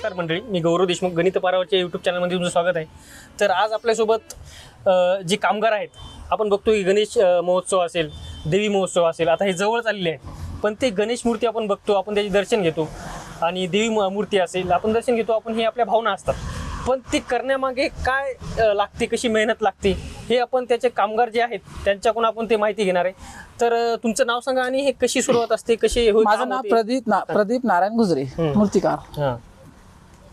नमस्कार मंडळी, मी गौरव देशमुख गणित पारावरच्या यूट्यूब चॅनलमध्ये तुमचं स्वागत आहे. तर आज आपल्यासोबत जे कामगार आहेत, आपण बघतो की गणेश महोत्सव असेल, देवी महोत्सव असेल, आता हे जवळच आलेले आहे. पण ते गणेश मूर्ती आपण बघतो, आपण त्याचे दर्शन घेतो, आणि देवी मूर्ती असेल आपण दर्शन घेतो, आपण हे आपल्या भावना असतात. पण ते करण्यामागे काय लागते, कशी मेहनत लागते, हे आपण त्याचे कामगार जे आहेत त्यांच्याकडून आपण ते माहिती घेणार आहे. तर तुमचं नाव सांगा आणि हे कशी सुरुवात असते, कशी? माझं नाव प्रदीप नारायण गुजरे, मूर्तिकार.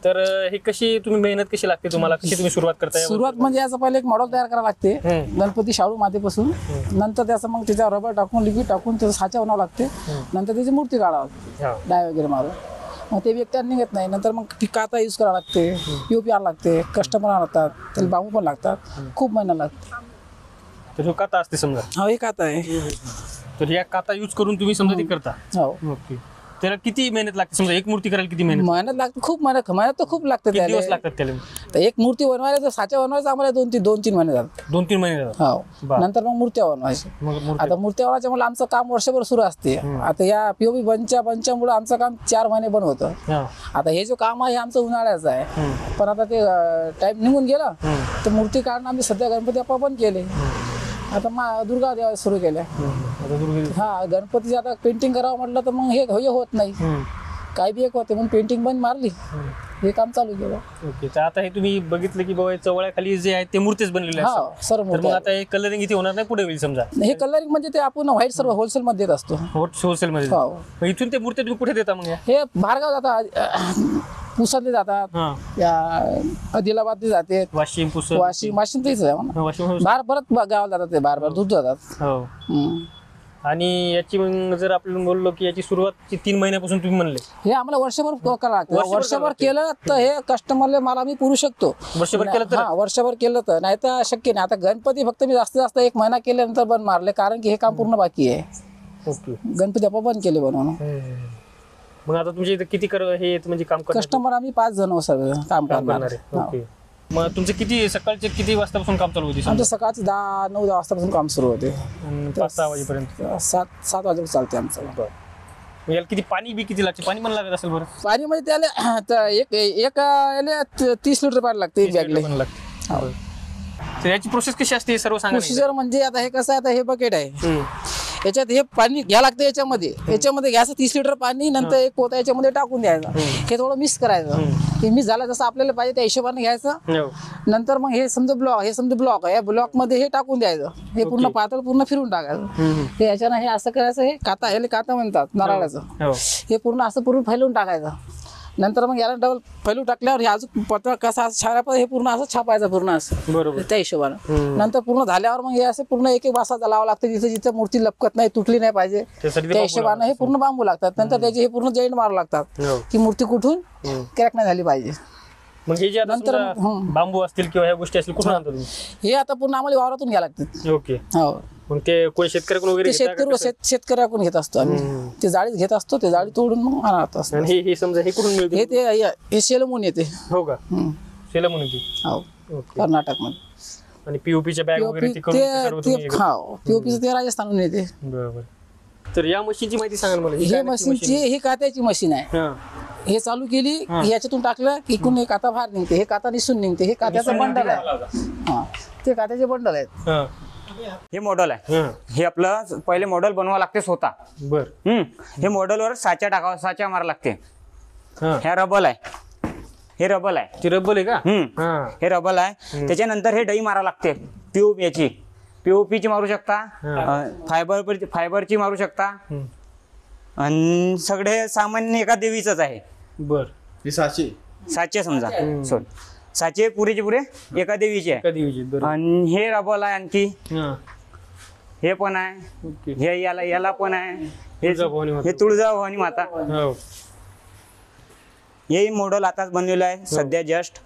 तर हे कशी तुम्ही मेहनत कशी लागते तुम्हाला, कशी तुम्ही सुरुवात करताय? सुरुवात म्हणजे याचं पहिले एक मॉडेल तयार करावं लागते, गणपती शाडू मातीपासून. नंतर त्याचं मग त्याच्यावर रबर टाकून, लिक्विड टाकून त्याचं साचा बनावं लागते. नंतर त्याची मूर्ती काढावं लागते, डाय वगैरे मारून. मग ते व्यक्ती निघत नाही. नंतर मग काता यूज करावं लागते, पीओपी आणावं लागते, कस्टमर लागतात, त्याला बांबू पण लागतात, खूप मेहनत लागते. तर काता असते समजा? हो, हे काता आहे. तर या काता यूज करून तुम्ही समजा ते करता? हो. ओके. त्याला किती मेहनत लागते? समजा एक मूर्ती करायला किती मेहनत लागते? खूप मेहनत तर खूप लागते. किती दिवस लागतात त्याला? तर एक मूर्ती बनवायला तर साचा बनवायचं आम्हाला 2-3 महिने जातात. 2-3 महिने जातात? हो. नंतर मग मूर्त्या बनवायची. आता मूर्त्या बनवायच्या मुळे आमचं काम वर्षभर सुरू असते. आता या पीओपी बंचामुळे आमचं काम 4 महिने बंद होतं. आता हे जो काम आहे आमचं उन्हाळ्याचं आहे, पण आता ते टाइम निघून गेला तर मूर्ती काढणं आम्ही सध्या गणपती बाप्पा बंद केले. आता दुर्गा देवा सुरू केल्या. हा, गणपतीची आता पेंटिंग करावं म्हटलं तर मग हे होत नाही, काय बी एक होते, मग पेंटिंग बंद मारली, हे काम चालू केलं. ओके. तर आता हे तुम्ही बगितलं की बाबा चवळ्याखाली जे आहे ते मूर्तीच बनलेले आहेत सर्व. मग आता हे कलरिंग इथे होणार नाही, पुढे होईल समजा? हे कलरिंग म्हणजे ते आपण व्हाईट सर्व होलसेल मध्ये देत असतो. होलसेल मध्ये? इथून ते मूर्ती तुम्ही कुठे देता मग? हे बाहेरगाव जातात, पुसातले जातात, या आदिलाबादले जाते, वाशिम तेच आहे. बाहेर परत गावाला जातात, ते बार दूर जातात. आणि याची मग जर आपण बोललो की याची सुरुवात 3 महिन्यापासून तुम्ही म्हणले, हे आम्हाला वर्षभर करावं लागतं. वर्षभर केलं तर हे कस्टमरला मला मी पुरू शकतो. वर्षभर केलं तर? वर्षभर केलं तर, नाही तर शक्य नाही. आता गणपती फक्त मी जास्त 1 महिना केल्यानंतर बंद मारले, कारण की हे काम पूर्ण बाकी आहे. ओके. गणपती आपण बंद केले बनवून. मग आता तुमच्या इथे किती हे म्हणजे काम कस्टमर आम्ही 5 जण सर्व काम करणार. ओके. मग तुमचं किती सकाळचे किती वाजतापासून काम चालू होते? आमचं सकाळचं 9-10 वाजतापासून काम सुरू होते, 5-6 वाजेपर्यंत. 7 वाजेपर्यंत चालते आमचं. याला किती पाणी किती लागते? पाणी पण लागत असेल? बरं, पाणी म्हणजे त्याला एक याला 30 लिटर पाणी लागते एक बॅगला. तर याची प्रोसेस कशी असते सर्व सांगा. प्रोसिजर म्हणजे आता हे कसं आहे, आता हे बकेट आहे, याच्यात हे पाणी घ्या लागतं, याच्यामध्ये घ्यायचं 30 लिटर पाणी. नंतर एक पोता याच्यामध्ये टाकून द्यायचं, हे थोडं मिक्स करायचं. हे मिक्स झालं जसं आपल्याला पाहिजे त्या हिशोबाने घ्यायचं. नंतर मग हे समजा ब्लॉक आहे, या ब्लॉक मध्ये हे टाकून द्यायचं. हे पूर्ण पातळ पूर्ण फिरून टाकायचं. हे याच्यानं हे असं करायचं. हे काता म्हणतात नारळाचं. हे पूर्ण असं पूर्ण फैलून टाकायचं. नंतर मग याला डबल फैलू टाकल्यावर हे अजून पत्र कसा छापायचं, हे पूर्ण असं छापायचं पूर्ण असं, बरोबर, त्या हिशोबानं. नंतर पूर्ण झाल्यावर मग हे असं पूर्ण एक वासा लावावं लागतं, जिथे जिथे मूर्ती लपकत नाही, तुटली नाही पाहिजे, त्या हिशोबानं हे पूर्ण बांबू लागतात. नंतर त्याचे हे पूर्ण जॉईंट मारावं लागतात की मूर्ती कुठून क्रॅक नाही झाली पाहिजे. मग हे जे नंतर बांबू असतील किंवा ह्या गोष्टी असतील कुठून आणतो तुम्ही? हे आता पूर्ण आम्हाला वावरातून घ्यावं लागतात. ओके. हो. मग ते कोणी शेतकऱ्याकडून वगैरे? शेतकऱ्याकडून घेत असतो आम्ही. ते जाळीत घेत असतो, ते जाळी तोडून मग आणत असतो. हे समजा हे कुठून मिळते? हे सेलमून येते. हो का? सेलमून येते. हो, कर्नाटक मध्ये. आणि पीओपीच्या बॅग वगैरे पीओपीचं ते राजस्थानहून येते. बरोबर. तर या मशीनची माहिती सांगा मला. हे मशीनची, ही कात्याची मशीन आहे. हे चालू केली, याच्यातून टाकलं की इकडून एक काता बाहेर निघते, हे काता निसून निघते. हे कात्याचं बंडल आहे. ते कात्याचे बंडल आहेत. हे मॉडेल आहे. हे आपलं पहिले मॉडेल बनवावं लागते स्वतः. बर. हे मॉडेलवर साचा मारा लागते. हे रबल आहे. हे रबल आहे. रबल आहे का? हे रबल आहे. त्याच्यानंतर हे डई मारा लागते. पीओपीची मारू शकता, फायबरची मारू शकता, आणि सगळे सामान्य एका देवीचंच आहे. बर. साचे समजा, साचे पुरेचे पुरे एका देवीचे आहे. आणि हे रबल आहे. आणखी हे पण आहे. हे याला पण आहे. हे तुळजाभवानी माता. हे मॉडेल आताच बनलेलं आहे सध्या जस्ट.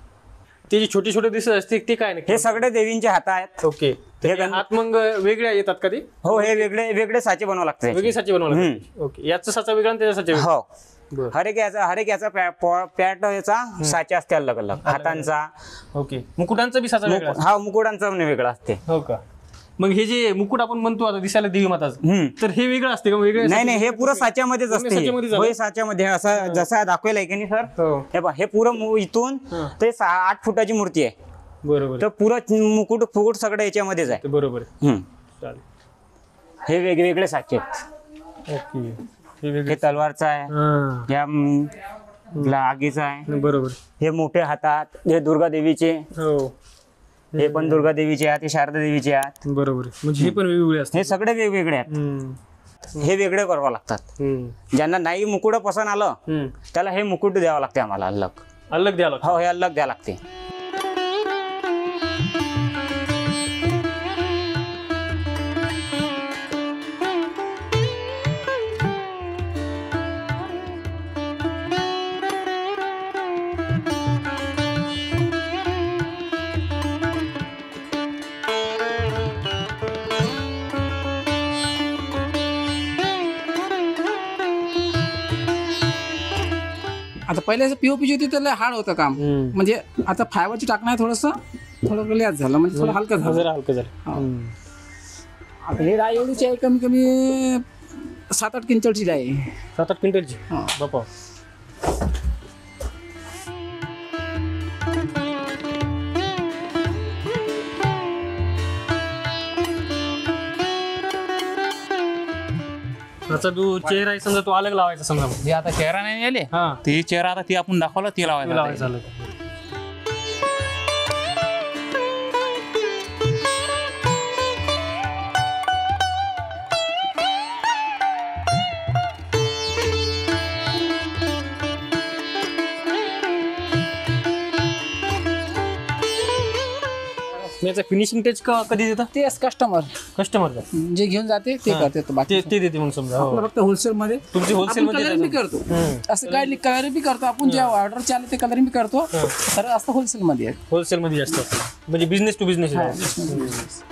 ते जे छोटे छोटे दिसत असते ते काय नाही? हे सगळे देवींचे हात आहेत. ओके. हे हात मग वेगळे येतात का ते? हो, हे वेगळे साचे बनवावं लागते. वेगळे साचे बनवावं लागते. ओके. याचा साचा वेगळा आणि त्याचा साचा वेगळा? हो. हर एक याचा पॅट याचा साचा असते अलग अलग हातांचा. ओके. मुकुटांचा बी साचा वेगळा? हा, मुकुटांचा वेगळा असते. हो का? मग हे जे मुकुट आपण म्हणतो आता दिसायला देवी माताचं, तर हे वेगळं असते का? वेगळं नाही, हे पुरं साच्यामध्येच असते. साच्यामध्येच झालं? होय, साच्यामध्ये असं जसं दाखवेल की नाही सर. हो. हे पहा, हे पुरं इथून ते 8 फुटाची मूर्ती आहे. बरोबर तर पुरं मुकुट फुकुट सगळं याच्यामध्येच आहे. बरोबर चालेल. हे वेगवेगळे साचे आहेत. ओके. हे तलवारचा आहे, या आगीचा आहे. बरोबर. हे मोठे हातात, हे दुर्गा देवीचे, हो. हे पण दुर्गा देवीचे आहेत, हे शारदा देवीचे आहेत. बरोबर. म्हणजे हे पण वेगवेगळे असतात. हे सगळे वेगवेगळे आहेत. हे वेगळे करावं लागतात. ज्यांना नाही मुकुट पसंत आलं त्याला हे मुकुट द्यावं लागते आम्हाला अलग. अलग द्यावं लागतं. हो, हे अलग द्यावं लागते. आता पहिले पीओपीची होती तर लय हार्ड होतं काम. म्हणजे आता फायबरची टाकणं थोडं रिलॅक्स झालं, म्हणजे थोडं हलकं झालं. जरा हलकं झालं. आता ही डाय एवढीची आहे, कमी कमी 7-8 क्विंटलची डाय आहे. 7-8 क्विंटलची. हा. बापा. त्याचा जो चेहरा आहे समजा तो अलग लावायचा समजा. जे आता चेहरा नाही आले हा. ते चेहरा आता ती आपण दाखवला ती लावायचा लावायचा अलग. याचा फिनिशिंग टच कधी देता? ते कस्टमर कस्टमरचा जे घेऊन जाते ते करते. तो बाकी ते देते मग समजा. हो. आपलं फक्त होलसेल मध्ये तुमची होलसेल मध्ये कलरिंग बी करतो. असं काय नाही, कलरिंग बी करतो आपण. जे ऑर्डर चालले ते कलरिंग बी करतो. तर असतं होलसेल मध्ये. होलसेल मध्ये जास्त असतं. म्हणजे बिझनेस टू बिझनेस.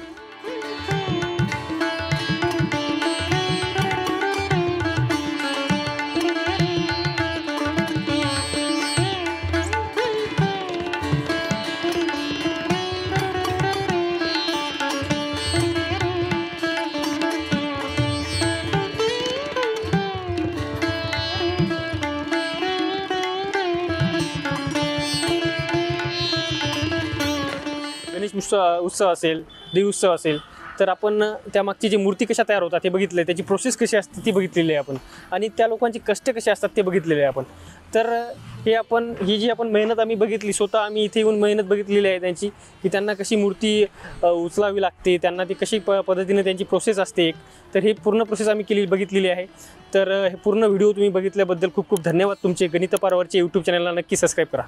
गणेश उत्सव असेल, देवी उत्सव असेल, तर आपण त्यामागची जी मूर्ती कशा तयार होतात हे बघितलं, त्याची प्रोसेस कशी असते ती बघितलेली आहे आपण, आणि त्या लोकांचे कष्ट कसे असतात ते बघितलेले आहे आपण. तर ही जी आपण मेहनत आम्ही बघितली, स्वतः आम्ही इथे येऊन मेहनत बघितलेली आहे त्यांची, की त्यांना कशी मूर्ती उचलावी लागते, त्यांना ती कशी पद्धतीने त्यांची प्रोसेस असते एक. तर ही पूर्ण प्रोसेस आम्ही बघितलेली आहे. तर हे पूर्ण व्हिडिओ तुम्ही बघितल्याबद्दल खूप खूप धन्यवाद तुमचे. गणित पारावरचे यूट्यूब चॅनलला नक्की सबस्क्राईब करा.